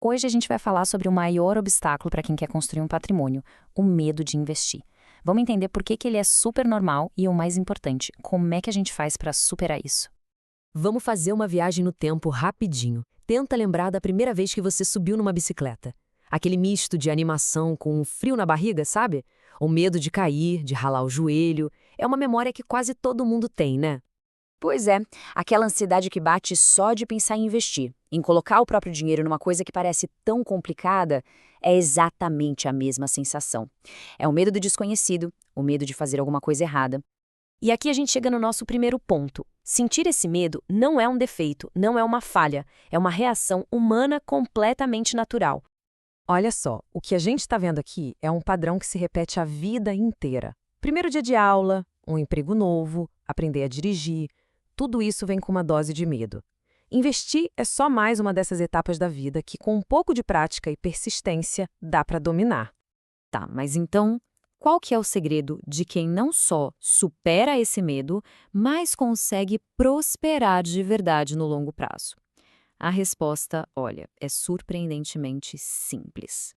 Hoje a gente vai falar sobre o maior obstáculo para quem quer construir um patrimônio, o medo de investir. Vamos entender por que ele é super normal e, o mais importante, como é que a gente faz para superar isso. Vamos fazer uma viagem no tempo rapidinho. Tenta lembrar da primeira vez que você subiu numa bicicleta. Aquele misto de animação com um frio na barriga, sabe? O medo de cair, de ralar o joelho. É uma memória que quase todo mundo tem, né? Pois é, aquela ansiedade que bate só de pensar em investir, em colocar o próprio dinheiro numa coisa que parece tão complicada, é exatamente a mesma sensação. É o medo do desconhecido, o medo de fazer alguma coisa errada. E aqui a gente chega no nosso primeiro ponto. Sentir esse medo não é um defeito, não é uma falha, é uma reação humana completamente natural. Olha só, o que a gente está vendo aqui é um padrão que se repete a vida inteira. Primeiro dia de aula, um emprego novo, aprender a dirigir, tudo isso vem com uma dose de medo. Investir é só mais uma dessas etapas da vida que, com um pouco de prática e persistência, dá para dominar. Tá, mas então, qual que é o segredo de quem não só supera esse medo, mas consegue prosperar de verdade no longo prazo? A resposta, olha, é surpreendentemente simples.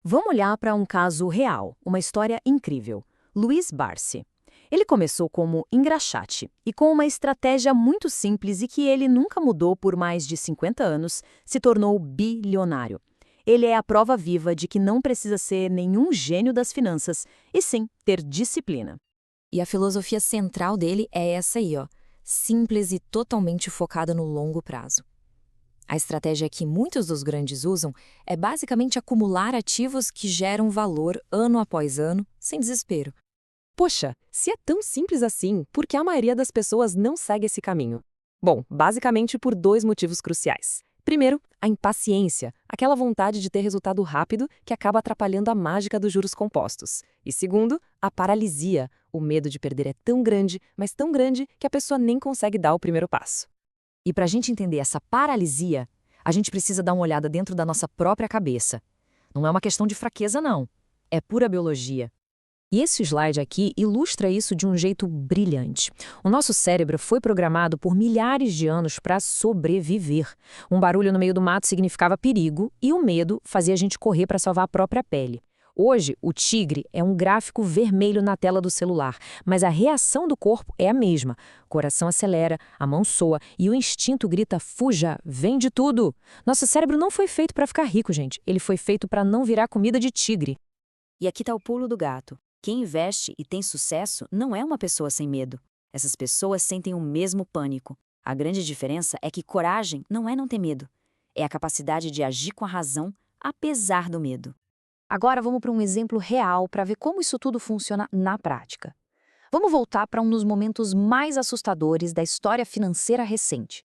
Vamos olhar para um caso real, uma história incrível. Luiz Barsi. Ele começou como engraxate e, com uma estratégia muito simples e que ele nunca mudou por mais de 50 anos, se tornou bilionário. Ele é a prova viva de que não precisa ser nenhum gênio das finanças, e sim ter disciplina. E a filosofia central dele é essa aí, ó, simples e totalmente focada no longo prazo. A estratégia que muitos dos grandes usam é basicamente acumular ativos que geram valor ano após ano, sem desespero. Poxa, se é tão simples assim, por que a maioria das pessoas não segue esse caminho? Bom, basicamente por dois motivos cruciais. Primeiro, a impaciência, aquela vontade de ter resultado rápido que acaba atrapalhando a mágica dos juros compostos. E segundo, a paralisia. O medo de perder é tão grande, mas tão grande, que a pessoa nem consegue dar o primeiro passo. E para a gente entender essa paralisia, a gente precisa dar uma olhada dentro da nossa própria cabeça. Não é uma questão de fraqueza, não. É pura biologia. E esse slide aqui ilustra isso de um jeito brilhante. O nosso cérebro foi programado por milhares de anos para sobreviver. Um barulho no meio do mato significava perigo e o medo fazia a gente correr para salvar a própria pele. Hoje, o tigre é um gráfico vermelho na tela do celular, mas a reação do corpo é a mesma. O coração acelera, a mão soa e o instinto grita: fuja, vende tudo. Nosso cérebro não foi feito para ficar rico, gente. Ele foi feito para não virar comida de tigre. E aqui está o pulo do gato. Quem investe e tem sucesso não é uma pessoa sem medo. Essas pessoas sentem o mesmo pânico. A grande diferença é que coragem não é não ter medo. É a capacidade de agir com a razão, apesar do medo. Agora vamos para um exemplo real para ver como isso tudo funciona na prática. Vamos voltar para um dos momentos mais assustadores da história financeira recente.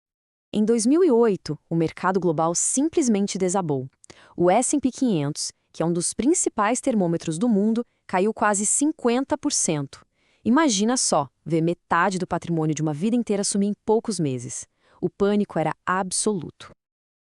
Em 2008, o mercado global simplesmente desabou. O S&P 500, que é um dos principais termômetros do mundo, caiu quase 50%. Imagina só, ver metade do patrimônio de uma vida inteira sumir em poucos meses. O pânico era absoluto.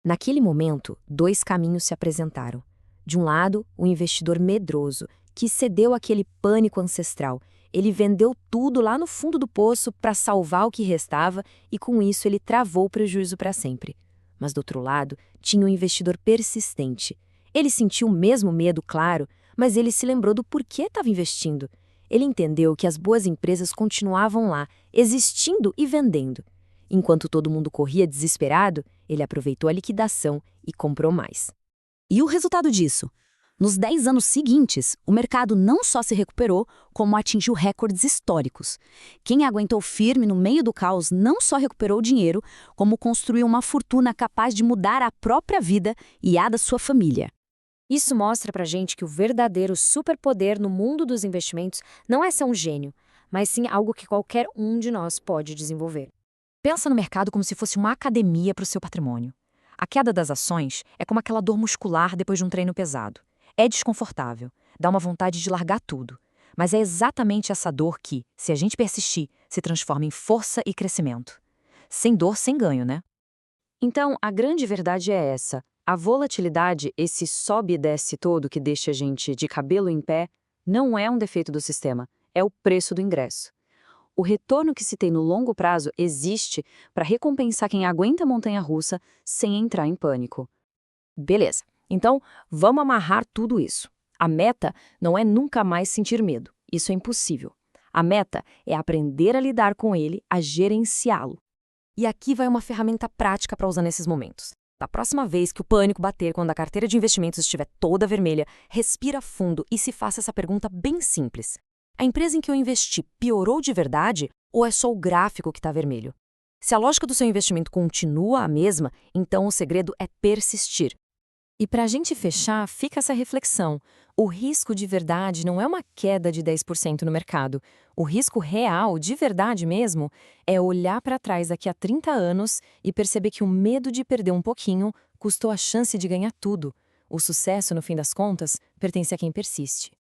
Naquele momento, dois caminhos se apresentaram. De um lado, o investidor medroso, que cedeu àquele pânico ancestral. Ele vendeu tudo lá no fundo do poço para salvar o que restava e, com isso, ele travou o prejuízo para sempre. Mas, do outro lado, tinha um investidor persistente. Ele sentiu o mesmo medo, claro, mas ele se lembrou do porquê estava investindo. Ele entendeu que as boas empresas continuavam lá, existindo e vendendo. Enquanto todo mundo corria desesperado, ele aproveitou a liquidação e comprou mais. E o resultado disso? Nos 10 anos seguintes, o mercado não só se recuperou, como atingiu recordes históricos. Quem aguentou firme no meio do caos não só recuperou o dinheiro, como construiu uma fortuna capaz de mudar a própria vida e a da sua família. Isso mostra pra gente que o verdadeiro superpoder no mundo dos investimentos não é ser um gênio, mas sim algo que qualquer um de nós pode desenvolver. Pensa no mercado como se fosse uma academia para o seu patrimônio. A queda das ações é como aquela dor muscular depois de um treino pesado. É desconfortável, dá uma vontade de largar tudo. Mas é exatamente essa dor que, se a gente persistir, se transforma em força e crescimento. Sem dor, sem ganho, né? Então, a grande verdade é essa. A volatilidade, esse sobe e desce todo que deixa a gente de cabelo em pé, não é um defeito do sistema, é o preço do ingresso. O retorno que se tem no longo prazo existe para recompensar quem aguenta a montanha-russa sem entrar em pânico. Beleza, Então, vamos amarrar tudo isso. A meta não é nunca mais sentir medo. Isso é impossível. A meta é aprender a lidar com ele, a gerenciá-lo. E aqui vai uma ferramenta prática para usar nesses momentos. Da próxima vez que o pânico bater quando a carteira de investimentos estiver toda vermelha, respira fundo e se faça essa pergunta bem simples. A empresa em que eu investi piorou de verdade ou é só o gráfico que está vermelho? Se a lógica do seu investimento continua a mesma, então o segredo é persistir. E para a gente fechar, fica essa reflexão. O risco de verdade não é uma queda de 10% no mercado. O risco real, de verdade mesmo, é olhar para trás daqui a 30 anos e perceber que o medo de perder um pouquinho custou a chance de ganhar tudo. O sucesso, no fim das contas, pertence a quem persiste.